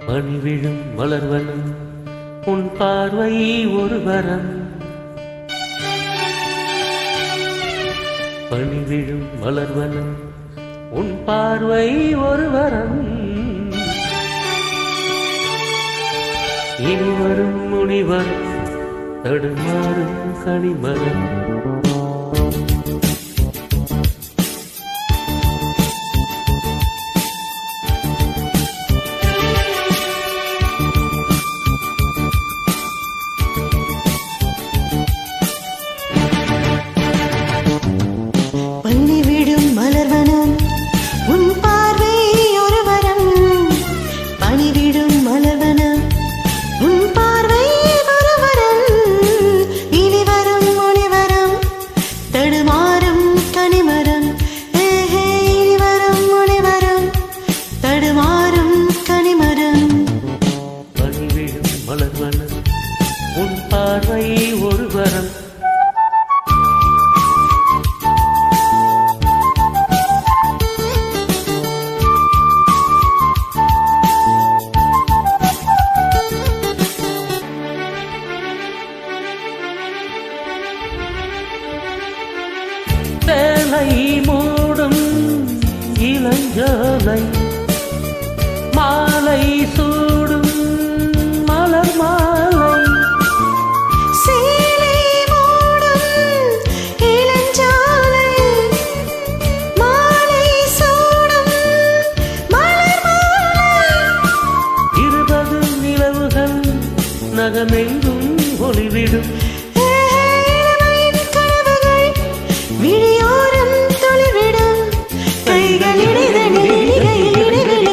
பணிவிழும் மலர்வனம் உன் பார்வை ஒரு வரம். பணிவிழும் மலர்வனம் உன் பார்வை ஒரு வரம். இனிவரும் முனிவர் தடுமாறும் கனிமரம். பணிவிடும் மலர்வனம் உன் பார்வை ஒரு வரம். பணிவிடும் மலர்வனம் உன் பார்வை ஒரு வரம். இனிவரும் முனிவரம் தடுமாறும் கனிமரம். இனிவரும் முனிவரம் தடுமாறும் கனிமரம். பணிவிடும் மலர்வனம் உன் பார்வை ஒரு வரம். சேலை மூடும் இளஞ்சோலை மாலை சூடும் மலர் மாலை. சேலை மூடும் இளஞ்சோலை மாலை சூடும் மலர் மாலை. 20 நிலவுகள் நகமெங்கும் ஒளிவிடும். விழியோரம் தொலைவிடும் கைகள் இடைவெளி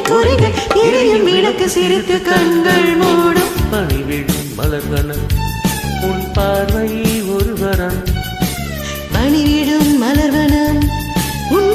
குறைகள் எரியும் விளக்கு சிரித்து கண்கள் மூடும். பணிவிடும் மலர்வனம் உன் பார்வை ஒரு வரம். பணிவிடும் மலர்வனம் உன்